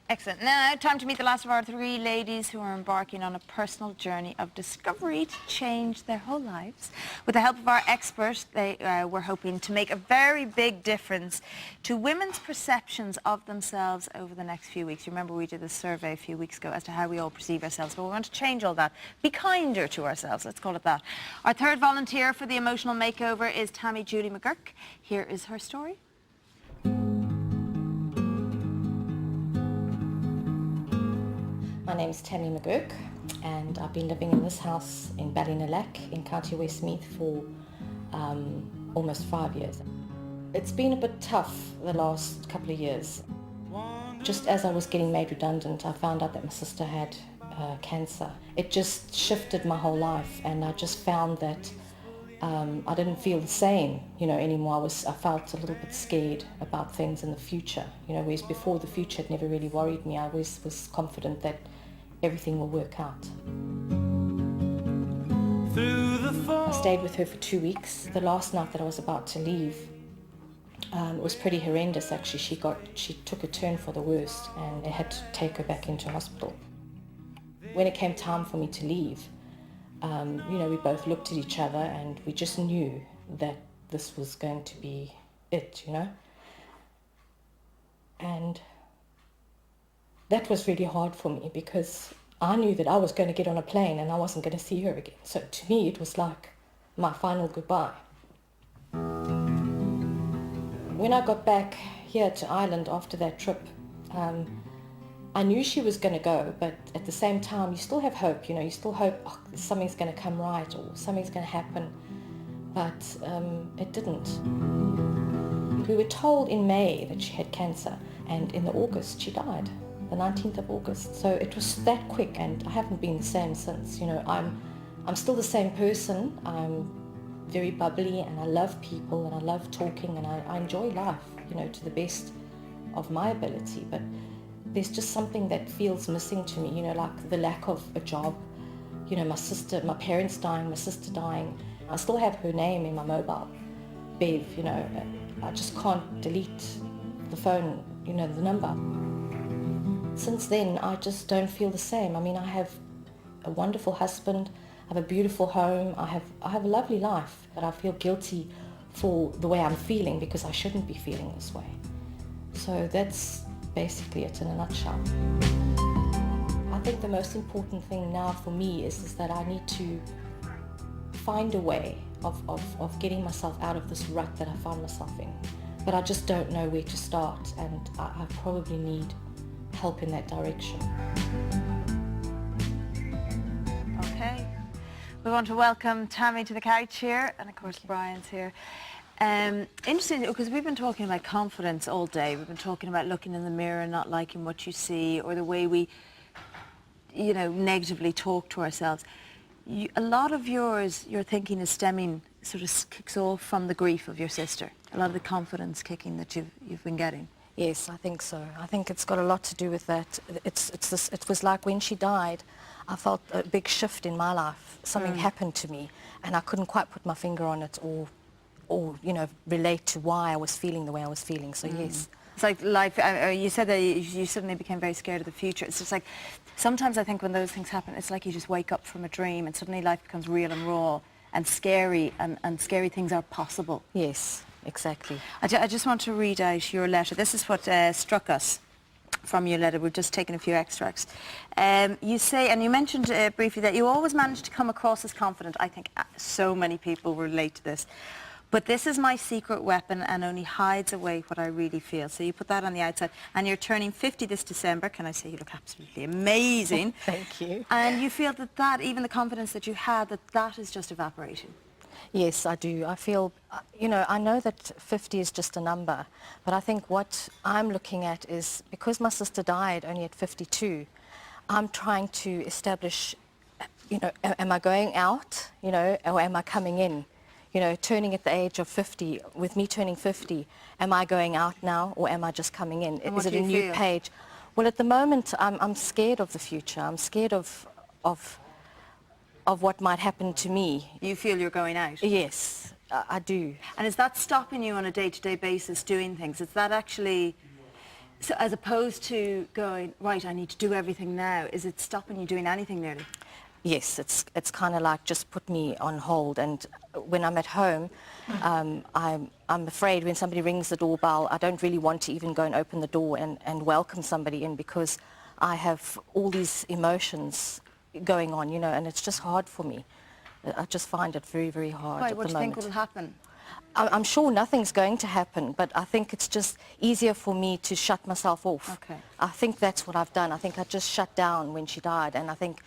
Excellent. Now, time to meet the last of our three ladies who are embarking on a personal journey of discovery to change their whole lives. With the help of our expert, they were hoping to make a very big difference to women's perceptions of themselves over the next few weeks. You remember we did a survey a few weeks ago as to how we all perceive ourselves, but we want to change all that. Be kinder to ourselves, let's call it that. Our third volunteer for the emotional makeover is Tammy Julie McGurk. Here is her story. My name is Tammy McGurk, and I've been living in this house in Ballynalack in County Westmeath for almost 5 years. It's been a bit tough the last couple of years. Just as I was getting made redundant, I found out that my sister had cancer. It just shifted my whole life, and I just found that I didn't feel the same, anymore. I felt a little bit scared about things in the future, whereas before the future had never really worried me. I always was confident that everything will work out. I stayed with her for 2 weeks. The last night that I was about to leave, it was pretty horrendous actually. She took a turn for the worst, and they had to take her back into hospital. When it came time for me to leave, we both looked at each other and we just knew that this was going to be it, And that was really hard for me because I knew that I was going to get on a plane and I wasn't going to see her again. So to me, it was like my final goodbye. When I got back here to Ireland after that trip, I knew she was going to go, but at the same time, you still have hope, you still hope something's going to come right or something's going to happen, but it didn't. We were told in May that she had cancer, and in August she died, the 19th of August. So it was that quick, and I haven't been the same since. I'm still the same person. I'm very bubbly, and I love people, and I love talking, and I enjoy life, to the best of my ability, but there's just something that feels missing to me, like the lack of a job, my parents dying, my sister dying. I still have her name in my mobile, Bev, I just can't delete the phone, the number. Since then, I just don't feel the same. I mean, I have a wonderful husband, I have a beautiful home, I have a lovely life, but I feel guilty for the way I'm feeling because I shouldn't be feeling this way. So that's basically it in a nutshell. I think the most important thing now for me is that I need to find a way of getting myself out of this rut that I found myself in. But I just don't know where to start, and I probably need help in that direction. Okay. We want to welcome Tammy to the couch here, and of course Brian's here. Interesting, because we've been talking about confidence all day. We've been talking about looking in the mirror and not liking what you see, or the way we, negatively talk to ourselves. A lot of your thinking is stemming, sort of kicks off from the grief of your sister. A lot of the confidence kicking that you've been getting. Yes, I think so. I think it's got a lot to do with that. It was like when she died, I felt a big shift in my life. Something happened to me, and I couldn't quite put my finger on it or relate to why I was feeling the way I was feeling. So yes. It's like life, you said that you suddenly became very scared of the future. It's just like, sometimes I think when those things happen, it's like you just wake up from a dream and suddenly life becomes real and raw and scary, and scary things are possible. Yes, exactly. I just want to read out your letter. This is what struck us from your letter. We've just taken a few extracts. You say, and you mentioned briefly, that you always manage to come across as confident. I think so many people relate to this. But this is my secret weapon and only hides away what I really feel. So you put that on the outside. And you're turning 50 this December. Can I say you look absolutely amazing? Thank you. And you feel that even the confidence that you had, that is just evaporating. Yes, I do. I feel, I know that 50 is just a number, but I think what I'm looking at is, because my sister died only at 52, I'm trying to establish, am I going out, or am I coming in? Turning at the age of 50, with me turning 50, am I going out now or am I just coming in? Is it a new page? Well, at the moment, I'm scared of the future. I'm scared of what might happen to me. You feel you're going out? Yes, I do. And is that stopping you on a day-to-day basis doing things? Is that actually So as opposed to going, right, I need to do everything now, is it stopping you doing anything nearly? Yes, it's kind of like just put me on hold. And when I'm at home, I'm afraid when somebody rings the doorbell, I don't really want to even go and open the door and welcome somebody in, because I have all these emotions going on, you know, and it's just hard for me. I just find it very, very hard Why, at what the do you think moment. will happen? I'm sure nothing's going to happen, but I think it's just easier for me to shut myself off. Okay. I think that's what I've done. I think I just shut down when she died, and I think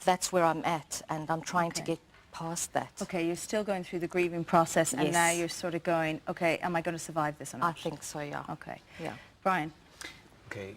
that's where I'm at, and I'm trying to get past that. Okay, you're still going through the grieving process, and now Yes. you're sort of going, okay, am I going to survive this or not? I think so, yeah. Okay. Yeah. Brian? Okay,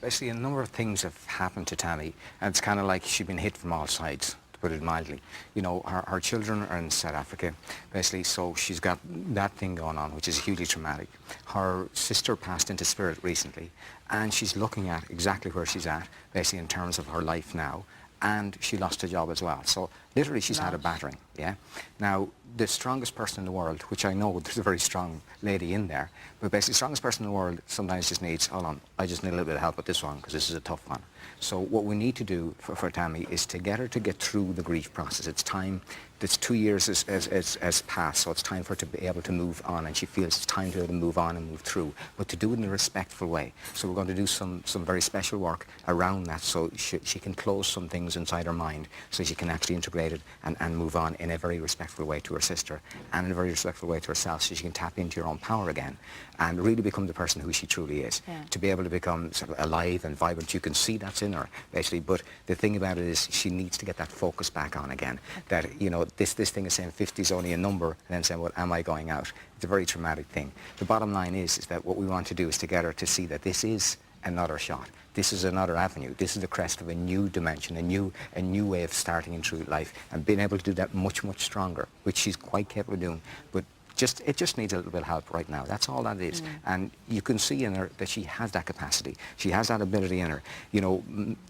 basically a number of things have happened to Tammy, and it's kind of like she's been hit from all sides, to put it mildly. You know, her children are in South Africa, basically, so she's got that thing going on, which is hugely traumatic. Her sister passed into spirit recently, and she's looking at exactly where she's at, basically in terms of her life now, and she lost her job as well. So literally she's had a battering, yeah? Now, the strongest person in the world, which I know there's a very strong lady in there, but basically the strongest person in the world sometimes just needs, hold on, I just need a little bit of help with this one, because this is a tough one. So what we need to do for Tammy is to get her to get through the grief process. It's time. It's 2 years has passed, so it's time for her to be able to move on, and she feels it's time to be able to move on and move through, but to do it in a respectful way. So we're going to do some very special work around that, so she can close some things inside her mind, so she can actually integrate it and move on in a very respectful way to her sister, and in a very respectful way to herself, so she can tap into her own power again, and really become the person who she truly is. Yeah. To be able to become sort of alive and vibrant, you can see that's in her, basically, but the thing about it is she needs to get that focus back on again, that, you know, this thing is saying 50 is only a number, and then saying, well, am I going out? It's a very traumatic thing. The bottom line is that what we want to do is to get her to see that this is another shot. This is another avenue. This is the crest of a new dimension, a new way of starting in true life, and being able to do that much, much stronger, which she's quite capable of doing. But it just needs a little bit of help right now. That's all that is. And you can see in her that she has that capacity. She has that ability in her. You know,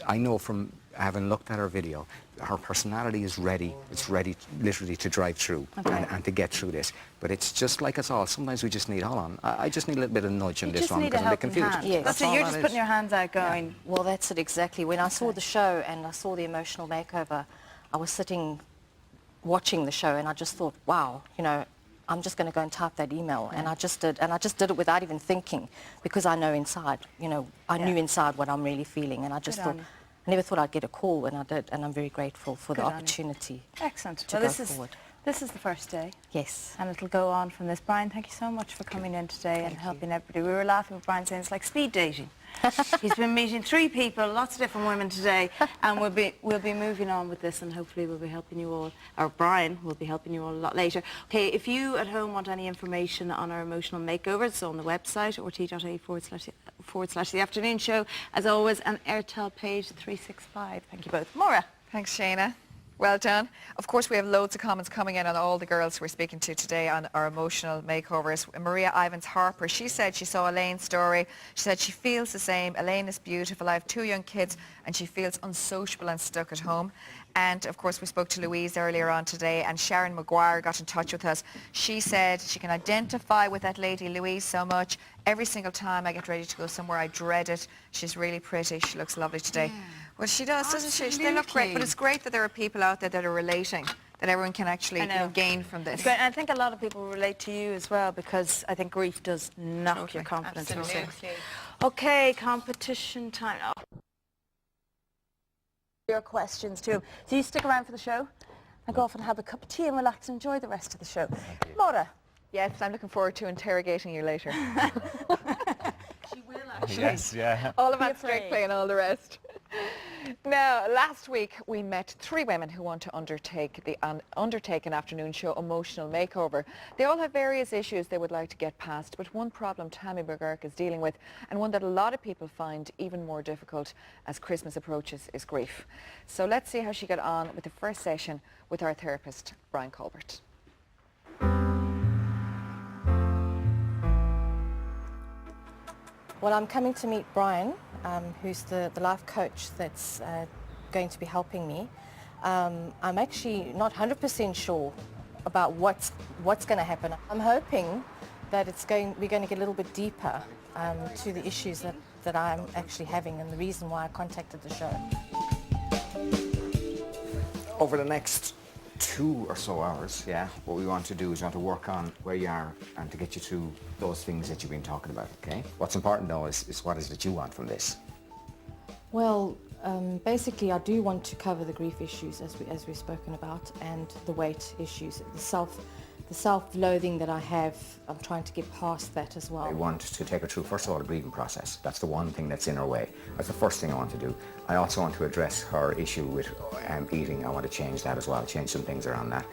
I know from having looked at her video, her personality is ready. It's ready literally to drive through and to get through this. But it's just like us all. Sometimes we just need, hold on, I just need a little bit of nudge in this one because I'm a bit confused. Yes. That's it, you're just putting your hands out going... Yeah. Well, that's it exactly. When I saw the show and I saw the emotional makeover, I was sitting watching the show and I just thought, wow, you know, I'm just going to go and type that email. And I just did. And I just did it without even thinking, because I know inside, you know, I knew inside what I'm really feeling. And I just thought, I never thought I'd get a call, and I did. And I'm very grateful for the opportunity. Excellent. To go forward. This is the first day. Yes. And it'll go on from this. Brian, thank you so much for coming in today and helping everybody. We were laughing with Brian saying it's like speed dating. He's been meeting 3 people, lots of different women today, and we'll be moving on with this, and hopefully we'll be helping you all, or Brian will be helping you all a lot later. Okay, if you at home want any information on our emotional makeover, it's on the website, rt.ie/the afternoon show, as always, and Airtel page 365. Thank you both. Maura. Thanks, Shayna. Well done. Of course, we have loads of comments coming in on all the girls we're speaking to today on our emotional makeovers. Maria Ivans-Harper, she said she saw Elaine's story. She said she feels the same. Elaine is beautiful. I have 2 young kids and she feels unsociable and stuck at home. And of course, we spoke to Louise earlier on today, and Sharon Maguire got in touch with us. She said she can identify with that lady Louise so much. Every single time I get ready to go somewhere, I dread it. She's really pretty. She looks lovely today. Yeah. Well, she does, doesn't she? They look great, but it's great that there are people out there that are relating, that everyone can actually gain from this. But I think a lot of people relate to you as well, because I think grief does knock your confidence. Absolutely. Okay, competition time. Oh. Your questions to him. So you stick around for the show and go off and have a cup of tea and relax and enjoy the rest of the show. Maura. Yes, I'm looking forward to interrogating you later. She will actually. Yes, yeah. All about Strictly and all the rest. Now, last week we met 3 women who want to undertake an afternoon show emotional makeover. They all have various issues they would like to get past, but one problem Tammy McGurk is dealing with, and one that a lot of people find even more difficult as Christmas approaches, is grief. So let's see how she got on with the first session with our therapist, Brian Colbert. Well, I'm coming to meet Brian, who's the life coach that's going to be helping me. I'm actually not 100% sure about what's going to happen. I'm hoping that we're going to get a little bit deeper to the issues that that I'm actually having and the reason why I contacted the show. Over the next 2 or so hours, yeah, what we want to do is we want to work on where you are and to get you to those things that you've been talking about, okay? What's important though is what is it that you want from this? Well, basically I do want to cover the grief issues as we've spoken about, and the weight issues, the self-loathing that I have. I'm trying to get past that as well. I want to take her through, first of all, the grieving process. That's the one thing that's in her way. That's the first thing I want to do. I also want to address her issue with eating. I want to change that as well, change some things around that.